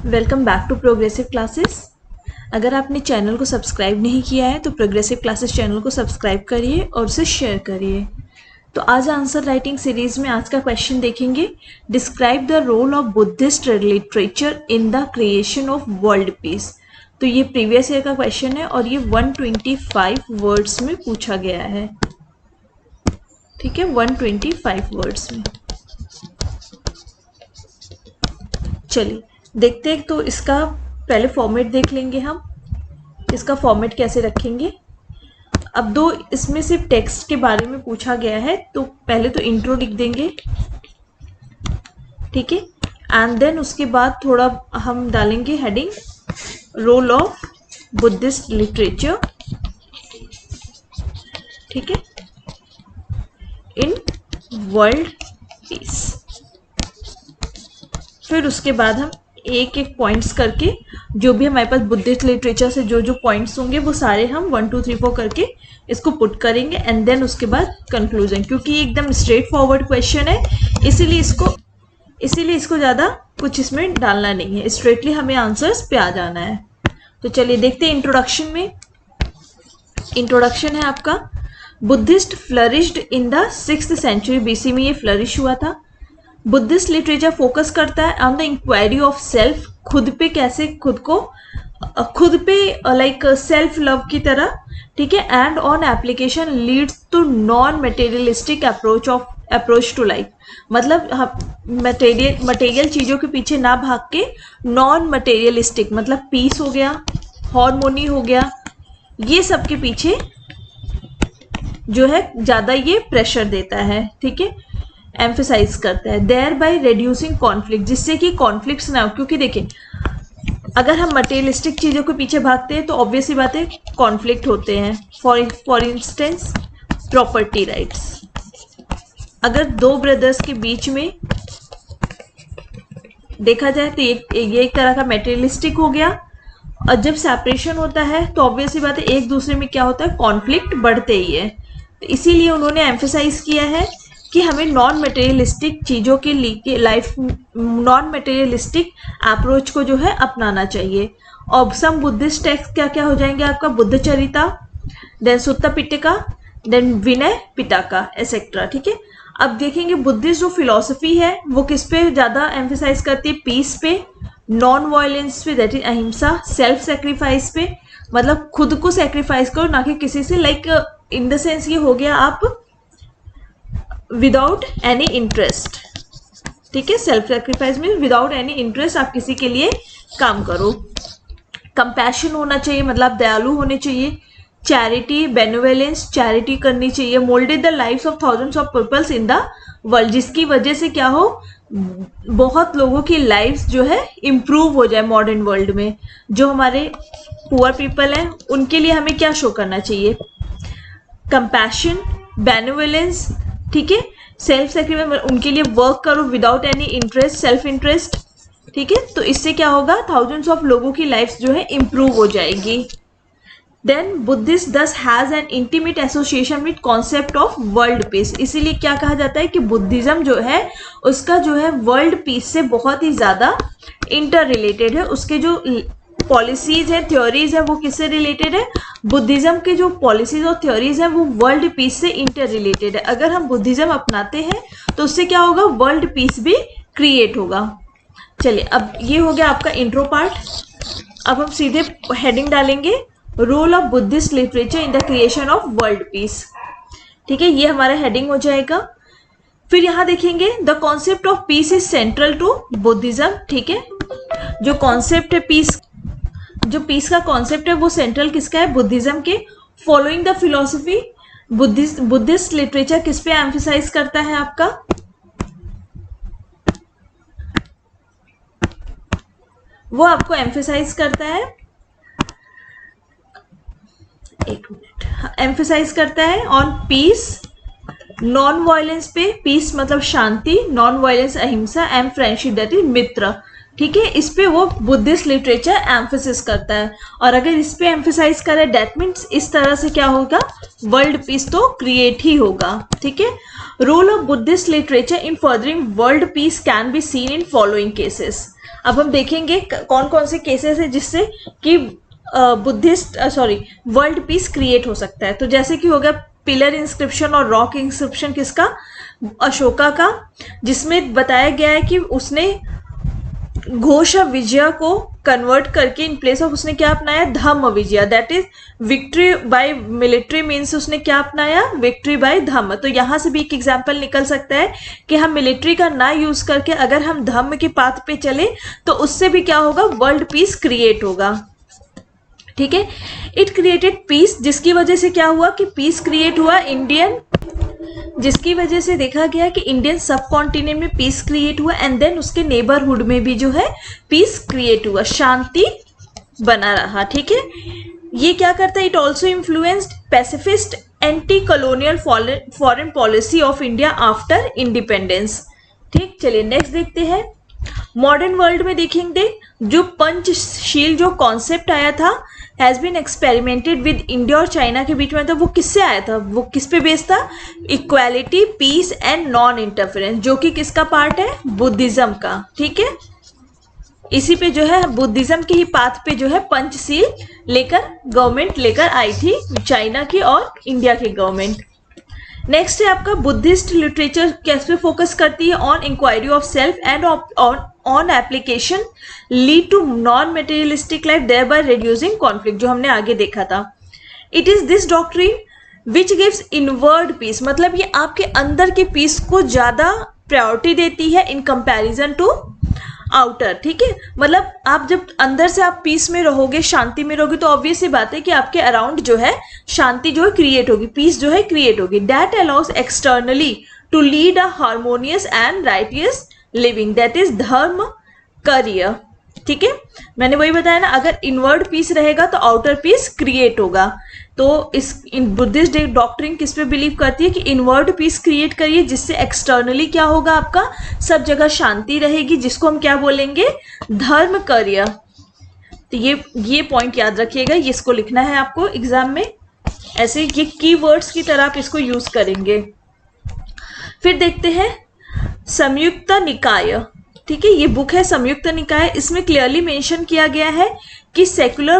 Welcome back to progressive classes. अगर आपने channel को सब्सक्राइब नहीं किया है तो प्रोग्रेसिव क्लासेस चैनल को सब्सक्राइब करिए और उसे शेयर करिए। तो आज आंसर राइटिंग सीरीज में आज का क्वेश्चन देखेंगे, describe the role of Buddhist literature in the creation of world peace. तो ये प्रीवियस ईयर का क्वेश्चन है और ये 125 वर्ड्स में पूछा गया है। ठीक है, 125 वर्ड्स में। चलिए देखते हैं। तो इसका पहले फॉर्मेट देख लेंगे हम, इसका फॉर्मेट कैसे रखेंगे। अब दो इसमें सिर्फ टेक्स्ट के बारे में पूछा गया है, तो पहले तो इंट्रो लिख देंगे, ठीक है, एंड देन उसके बाद थोड़ा हम डालेंगे heading, role of Buddhist literature, ठीक है, इन वर्ल्ड पीस। फिर उसके बाद हम एक एक पॉइंट्स करके जो भी हमारे पास बुद्धिस्ट लिटरेचर से जो जो पॉइंट्स होंगे वो सारे हम 1 2 3 4 करके इसको पुट करेंगे एंड देन उसके बाद कंक्लूजन। क्योंकि ये एकदम स्ट्रेट फॉरवर्ड क्वेश्चन है, इसीलिए इसको ज़्यादा कुछ इसमें डालना नहीं है, स्ट्रेटली हमें आंसर्स पे आ जाना है। तो चलिए देखते हैं। इंट्रोडक्शन में, इंट्रोडक्शन है आपका, Buddhist flourished in the 6th century BC में ये फ्लरिश हुआ था। बुद्धिस्ट लिटरेचर फोकस करता है on the inquiry of self, खुद पे कैसे खुद पे लाइक सेल्फ लव की तरह, ठीक है, and on application leads to non materialistic approach to life. मतलब मटेरियल चीज़ों के पीछे ना भाग के नॉन मटेरियलिस्टिक, मतलब पीस हो गया, हार्मोनी हो गया, ये सब के पीछे जो है ज़्यादा ये प्रेशर देता है, ठीक है, एम्फेसाइज करता है। देयर बाय रिड्यूसिंग कॉन्फ्लिक्ट, जिससे कि कॉन्फ्लिक्ट्स ना हो। क्योंकि देखिए, अगर हम मटेरियलिस्टिक चीज़ों के पीछे भागते हैं तो ऑब्वियसली बात है कॉन्फ्लिक्ट होते हैं। फॉर इंस्टेंस प्रॉपर्टी राइट्स, अगर दो ब्रदर्स के बीच में देखा जाए तो ये एक तरह का मटेरियलिस्टिक हो गया, और जब सेपरेशन होता है तो ऑब्वियसली बात है एक दूसरे में क्या होता है, कॉन्फ्लिक्ट बढ़ते ही है। तो इसीलिए उन्होंने एम्फेसाइज किया है कि हमें नॉन मटेरियलिस्टिक चीज़ों के लिए लाइफ, नॉन मटेरियलिस्टिक अप्रोच को जो है अपनाना चाहिए। और सम बुद्धिस्ट टेक्स्ट क्या क्या हो जाएंगे आपका, बुद्ध चरिता, देन सुत्ता पिटका, देन विनय पिटका एसेट्रा, ठीक है। अब देखेंगे बुद्धिस्ट जो फिलॉसफी है वो किस पे ज़्यादा एम्फेसाइज करती है, पीस पे, नॉन वायलेंस पे, दैट इज अहिंसा, सेल्फ सेक्रीफाइस पे, मतलब खुद को सेक्रीफाइस करो ना कि किसी से, लाइक इन द सेंस ये हो गया आप विदाउट एनी इंटरेस्ट, ठीक है, सेल्फ सेक्रीफाइस में विदाउट एनी इंटरेस्ट आप किसी के लिए काम करो। कंपैशन होना चाहिए, मतलब दयालु होने चाहिए। चैरिटी, बेनेवोलेंस, चैरिटी करनी चाहिए। Moulded the lives of thousands of peoples in the world, जिसकी वजह से क्या हो, बहुत लोगों की लाइफ्स जो है इम्प्रूव हो जाए मॉडर्न वर्ल्ड में। जो हमारे पुअर पीपल हैं उनके लिए हमें क्या शो करना चाहिए, कंपैशन, बेनेवोलेंस, ठीक है, सेल्फ सेक्रीफाइस, उनके लिए वर्क करो without any interest, self interest, ठीक है। तो इससे क्या होगा, थाउजेंड्स ऑफ लोगों की लाइफ जो है इम्प्रूव हो जाएगी। देन बुद्धिस्ट दस has an intimate association with concept of world piece, इसीलिए क्या कहा जाता है कि बुद्धिज्म जो है उसका जो है वर्ल्ड पीस से बहुत ही ज़्यादा इंटर रिलेटेड है। उसके जो पॉलिसीज है, थ्योरीज है, वो किससे रिलेटेड है, बुद्धिज्म के जो पॉलिसीज और थ्योरीज है वो वर्ल्ड पीस से इंटर रिलेटेड है। अगर हम बुद्धिज्म अपनाते हैं तो उससे क्या होगा, वर्ल्ड पीस भी क्रिएट होगा। चलिए, अब ये हो गया आपका इंट्रो पार्ट। अब हम सीधे हेडिंग डालेंगे, role of Buddhist literature in the creation of world peace, ठीक है, ये हमारा हेडिंग हो जाएगा। फिर यहाँ देखेंगे, the concept of peace is central to Buddhism, ठीक है, जो कॉन्सेप्ट है पीस, जो पीस का कॉन्सेप्ट है वो सेंट्रल किसका है, बुद्धिज्म के। Following the philosophy, Buddhist literature किस पे एम्फेसाइज करता है आपका, वो आपको एम्फेसाइज करता है, एक मिनट, एम्फेसाइज करता है ऑन पीस, नॉन वायलेंस पे, पीस मतलब शांति, नॉन वायलेंस अहिंसा, एंड फ्रेंडशिप दैट इज मित्र, ठीक है, इस पे वो बुद्धिस्ट लिटरेचर एम्फेसिस करता है। और अगर इस पे एम्फेसाइज करे दैट मीन्स इस तरह से क्या होगा, वर्ल्ड पीस तो क्रिएट ही होगा, ठीक है। Role of Buddhist literature in furthering world peace can be seen in following cases. अब हम देखेंगे कौन कौन से केसेस है जिससे कि वर्ल्ड पीस क्रिएट हो सकता है। तो जैसे कि हो गया पिलर इंस्क्रिप्शन और रॉक इंस्क्रिप्शन, किसका, अशोका का, जिसमें बताया गया है कि उसने घोष विजय को कन्वर्ट करके इन प्लेस ऑफ उसने क्या अपनाया, Dhamma Vijaya, that is victory by military means उसने क्या अपनाया, विक्ट्री बाय धम्म। तो यहां से भी एक एग्जांपल निकल सकता है कि हम मिलिट्री का ना यूज करके अगर हम धम्म के पाथ पे चले तो उससे भी क्या होगा, वर्ल्ड पीस क्रिएट होगा। ठीक है, इट क्रिएटेड पीस, जिसकी वजह से क्या हुआ कि पीस क्रिएट हुआ इंडियन, जिसकी वजह से देखा गया कि इंडियन सब कॉन्टिनेंट में पीस क्रिएट हुआ एंड देन उसके नेबरहुड में भी जो है पीस क्रिएट हुआ, शांति बना रहा। ठीक है, ये क्या करता है, it also influenced pacifist anti colonial foreign policy of India after independence. ठीक, चलिए नेक्स्ट देखते हैं। मॉडर्न वर्ल्ड में देखेंगे जो पंचशील जो कॉन्सेप्ट आया था has been experimented with India और चाइना के बीच में था, वो किससे आया था, वो किस पे बेस्ड था, equality, peace and non interference, जो कि किसका पार्ट है, बुद्धिज्म का। ठीक है, इसी पे जो है बुद्धिज्म के ही पाथ पे जो है पंचशील लेकर गवर्नमेंट लेकर आई थी, चाइना की और इंडिया की गवर्नमेंट। नेक्स्ट है आपका बुद्धिस्ट लिटरेचर किस पे फोकस करती है, on inquiry of self and on application lead to non materialistic life thereby reducing conflict, जो हमने आगे देखा था। It is this doctrine which gives inward peace, मतलब ये आपके अंदर के पीस को ज्यादा प्रायोरिटी देती है इन कंपैरिजन टू आउटर। ठीक है, मतलब आप जब अंदर से आप पीस में रहोगे, शांति में रहोगे, तो ऑब्वियस सी बात है कि आपके अराउंड जो है शांति जो है क्रिएट होगी, पीस जो है क्रिएट होगी। That allows externally to lead a harmonious and righteous living, that is dharma career. ठीक है, मैंने वही बताया ना, अगर इनवर्ड पीस रहेगा तो आउटर पीस क्रिएट होगा। तो इस बुद्धिस्ट डॉक्ट्रिन किस पे बिलीव करती है कि इनवर्ड पीस क्रिएट करिए, जिससे एक्सटर्नली क्या होगा, आपका सब जगह शांति रहेगी, जिसको हम क्या बोलेंगे, धर्म करियर। तो ये पॉइंट याद रखिएगा, ये इसको लिखना है आपको एग्जाम में, ऐसे ये कीवर्ड्स की तरह आप इसको यूज करेंगे। फिर देखते हैं संयुक्त निकाय। ठीक है, ये बुक है संयुक्त निकाय, इसमें क्लियरली मेंशन किया गया है कि सेक्युलर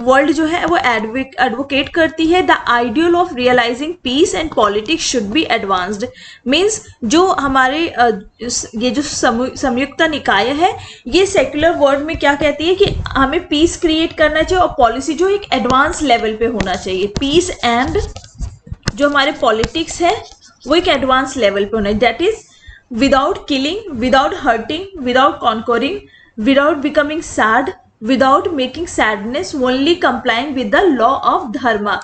वर्ल्ड जो है वो एडवोकेट करती है the ideal of realizing peace and politics should be advanced. Means जो हमारे ये जो संयुक्त निकाय है ये सेक्युलर वर्ल्ड में क्या कहती है कि हमें पीस क्रिएट करना चाहिए और पॉलिसी जो एक एडवांस लेवल पे होना चाहिए। पीस एंड जो हमारे पॉलिटिक्स है वो एक एडवांस लेवल पे होना है, that is without killing, without hurting, without conquering, without becoming sad, without making sadness, only complying with the law of dharma,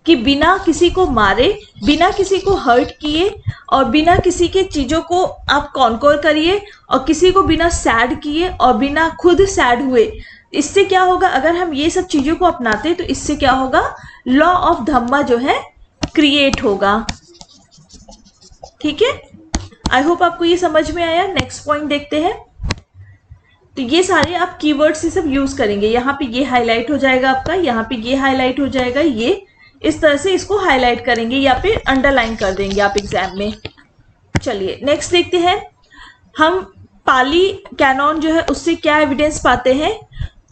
कि बिना किसी को मारे, बिना किसी को हर्ट किए और बिना किसी के चीजों को आप कॉन्कोर करिए और किसी को बिना सैड किए और बिना खुद सैड हुए। इससे क्या होगा, अगर हम ये सब चीजों को अपनाते हैं तो इससे क्या होगा, लॉ ऑफ धम्मा जो है क्रिएट होगा। ठीक है, आई होप आपको ये समझ में आया। नेक्स्ट पॉइंट देखते हैं। तो ये सारे आप कीवर्ड से सब यूज करेंगे, यहाँ पे ये हाईलाइट हो जाएगा आपका, यहाँ पे ये हाईलाइट हो जाएगा, ये इस तरह से इसको हाईलाइट करेंगे या फिर अंडरलाइन कर देंगे आप एग्जाम में। चलिए नेक्स्ट देखते हैं। हम पाली कैनॉन जो है उससे क्या एविडेंस पाते हैं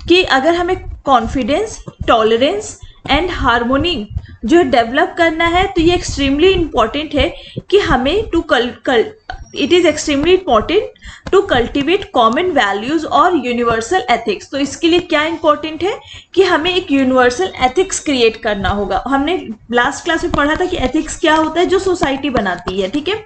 कि अगर हमें कॉन्फिडेंस, टॉलरेंस एंड हार्मोनी जो डेवलप करना है तो ये एक्सट्रीमली इंपॉर्टेंट है कि हमें it is extremely important to cultivate common values और यूनिवर्सल एथिक्स। तो इसके लिए क्या इंपॉर्टेंट है कि हमें एक यूनिवर्सल एथिक्स क्रिएट करना होगा। हमने लास्ट क्लास में पढ़ा था कि एथिक्स क्या होता है, जो सोसाइटी बनाती है। ठीक है,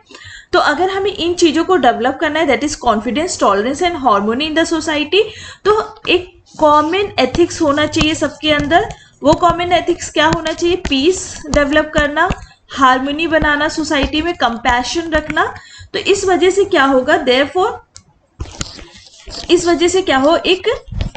तो अगर हमें इन चीजों को डेवलप करना है, that is confidence, tolerance and harmony in the society, तो एक कॉमन एथिक्स होना चाहिए सबके अंदर। वो कॉमन एथिक्स क्या होना चाहिए, पीस डेवलप करना, हार्मनी बनाना सोसाइटी में, कंपैशन रखना। तो इस वजह से क्या होगा, देयरफॉर इस वजह से क्या हो, एक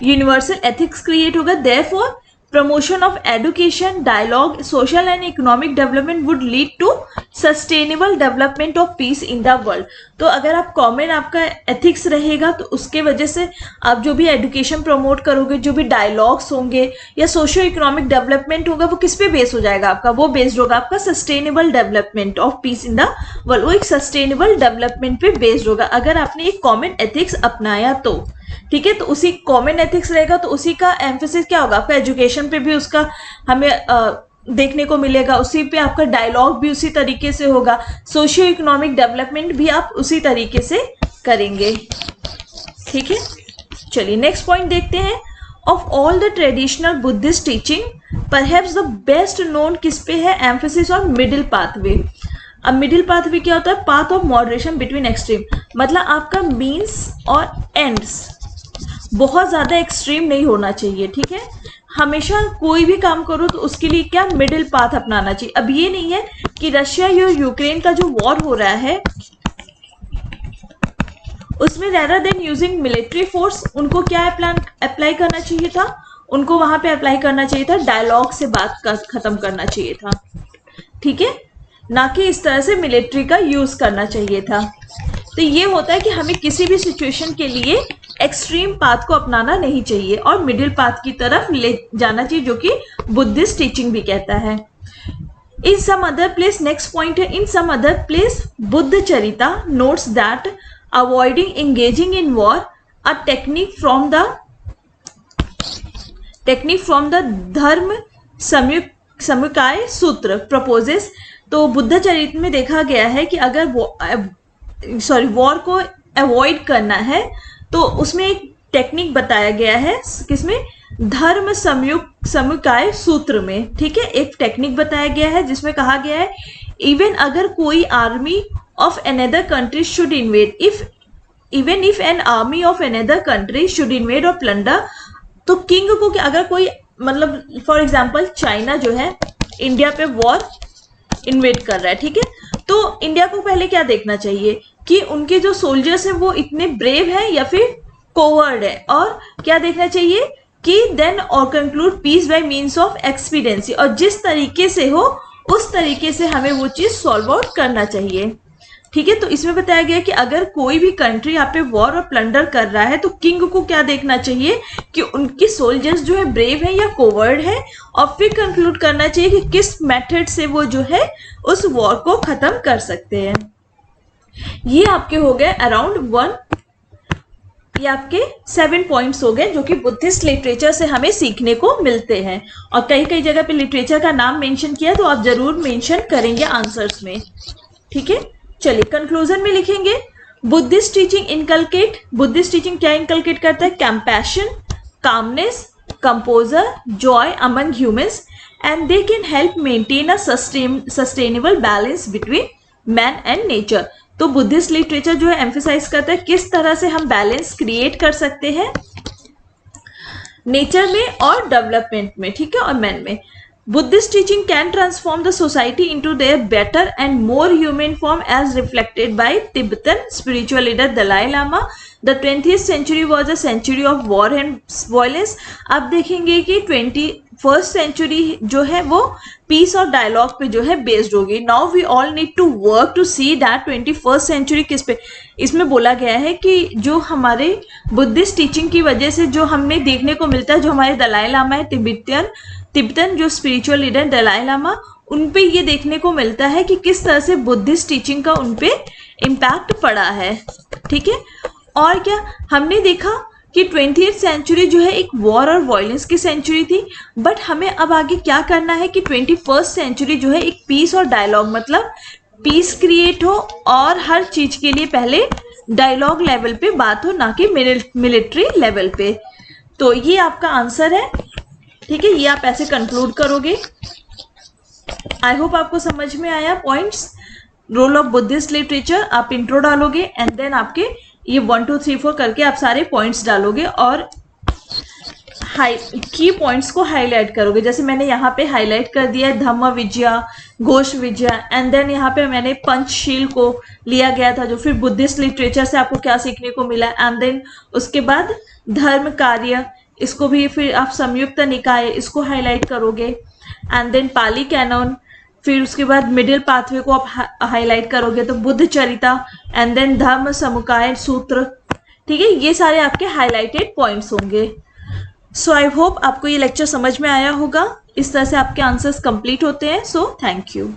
यूनिवर्सल एथिक्स क्रिएट होगा। Therefore promotion of education, dialogue, social and economic development would lead to sustainable development of peace in the world। तो अगर आप कॉमन आपका एथिक्स रहेगा तो उसके वजह से आप जो भी एजुकेशन प्रमोट करोगे, जो भी डायलॉग्स होंगे या सोशियो इकोनॉमिक डेवलपमेंट होगा, वो किस पे बेस हो जाएगा आपका, वो बेस्ड होगा आपका sustainable development of peace in the world. वो एक सस्टेनेबल डेवलपमेंट पे बेस्ड होगा अगर आपने एक कॉमन एथिक्स अपनाया तो। ठीक है, तो उसी कॉमन एथिक्स रहेगा तो उसी का एम्फेसिस क्या होगा, आपका एजुकेशन पे भी उसका हमें देखने को मिलेगा, उसी पे आपका डायलॉग भी उसी तरीके से होगा, सोशियो इकोनॉमिक डेवलपमेंट भी आप उसी तरीके से करेंगे। ठीक है, चलिए नेक्स्ट पॉइंट देखते हैं। Of all the traditional Buddhist teaching perhaps the best known किस पे है, एम्फेसिस ऑन मिडिल पाथवे। अब मिडिल पाथवे क्या होता है, path of moderation between extreme, मतलब आपका मीन्स और एंड्स बहुत ज्यादा एक्सट्रीम नहीं होना चाहिए। ठीक है, हमेशा कोई भी काम करो तो उसके लिए क्या मिडिल पाथ अपनाना चाहिए। अब ये नहीं है कि रशिया या यूक्रेन का जो वॉर हो रहा है उसमें rather than using military force उनको क्या अप्लाई करना चाहिए था, उनको वहां पे अप्लाई करना चाहिए था, डायलॉग से बात खत्म करना चाहिए था। ठीक है, ना कि इस तरह से मिलिट्री का यूज करना चाहिए था। तो ये होता है कि हमें किसी भी सिचुएशन के लिए एक्सट्रीम पाथ को अपनाना नहीं चाहिए और मिडिल पाथ की तरफ ले जाना चाहिए, जो कि बुद्धिस्ट टीचिंग भी कहता है। In some other place, next point है, in some other place Buddhacharita notes that avoiding engaging in war a technique from the Dharma Samuccaya सूत्र प्रपोजेस। तो बुद्ध चरित्र में देखा गया है कि अगर वॉर को अवॉइड करना है तो उसमें एक टेक्निक बताया गया है, किसमें, धर्म समुकाय सूत्र में। ठीक है, एक टेक्निक बताया गया है जिसमें कहा गया है इवन अगर कोई army of another country should invade, even if an army of another country should invade और प्लंडर, तो किंग को अगर कोई, मतलब फॉर एग्जाम्पल चाइना जो है इंडिया पे वॉर इन्वेड कर रहा है, ठीक है, तो इंडिया को पहले क्या देखना चाहिए कि उनके जो सोल्जर्स हैं वो इतने ब्रेव हैं या फिर कोवर्ड है, और क्या देखना चाहिए कि देन और conclude peace by means of expediency, और जिस तरीके से हो उस तरीके से हमें वो चीज सॉल्व आउट करना चाहिए। ठीक है, तो इसमें बताया गया कि अगर कोई भी कंट्री यहाँ पे वॉर और प्लंडर कर रहा है तो किंग को क्या देखना चाहिए कि उनकी सोल्जर्स जो है ब्रेव है या कोवर्ड है, और फिर कंक्लूड करना चाहिए कि किस मेथड से वो जो है उस वॉर को खत्म कर सकते हैं। ये आपके हो गए अराउंड ये आपके 7 पॉइंट्स हो गए जो कि बुद्धिस्ट लिटरेचर से हमें सीखने को मिलते हैं, और कई कई जगह पे लिटरेचर का नाम मेंशन किया तो आप जरूर मेंशन करेंगे आंसर्स में। ठीक है, चलिए कंक्लूजन में लिखेंगे, Buddhist teaching inculcate, Buddhist teaching क्या इनकलकेट करता है, compassion, calmness, composer, Joy among humans, and they can help maintain a sustainable balance between man and nature. तो बुद्धिस्ट लिटरेचर जो है एम्फेसाइज करता है किस तरह से हम बैलेंस क्रिएट कर सकते हैं नेचर में और डेवलपमेंट में, ठीक है, और मैन में। Buddhist teaching can transform the society into their better and more human form as reflected by Tibetan spiritual leader Dalai Lama. The 20th century was a century of war and violence. अब देखेंगे कि 21st century जो है वो piece और dialogue पे जो है बेस्ड होगी। Now we all need to work to see that 21st century किस पे, इसमें बोला गया है कि जो हमारे बुद्धिस्ट टीचिंग की वजह से जो हमें देखने को मिलता है, जो हमारे दलाई लामा है तिब्बतन जो स्पिरिचुअल लीडर दलाई लामा, उन पे ये देखने को मिलता है कि किस तरह से बुद्धिस्ट टीचिंग का उन पे इम्पैक्ट पड़ा है। ठीक है, और क्या हमने देखा कि 20th सेंचुरी जो है एक वॉर और वायलेंस की सेंचुरी थी, बट हमें अब आगे क्या करना है कि 21st सेंचुरी जो है एक पीस और डायलॉग, मतलब पीस क्रिएट हो और हर चीज के लिए पहले डायलॉग लेवल पे बात हो, ना कि मिलिट्री लेवल पे। तो ये आपका आंसर है। ठीक है, ये आप ऐसे कंक्लूड करोगे। आई होप आपको समझ में आया points. Role of Buddhist literature, आप इंट्रो डालोगे एंड देन आपके ये 1 2 3 4 करके आप सारे पॉइंट्स डालोगे और की पॉइंट्स को हाईलाइट करोगे। जैसे मैंने यहाँ पे हाईलाइट कर दिया है धम्म विजया, घोष विजया, एंड देन यहाँ पे मैंने पंचशील को लिया गया था, जो फिर बुद्धिस्ट लिटरेचर से आपको क्या सीखने को मिला, एंड देन उसके बाद धर्म कार्य, इसको भी फिर आप संयुक्त निकाय इसको हाईलाइट करोगे, एंड देन पाली कैनन, फिर उसके बाद मिडिल पाथवे को आप हाईलाइट करोगे तो बुद्ध चरिता, एंड देन धर्म समुकाय सूत्र। ठीक है, ये सारे आपके हाईलाइटेड पॉइंट्स होंगे। सो आई होप आपको ये लेक्चर समझ में आया होगा। इस तरह से आपके आंसर्स कंप्लीट होते हैं। So thank you.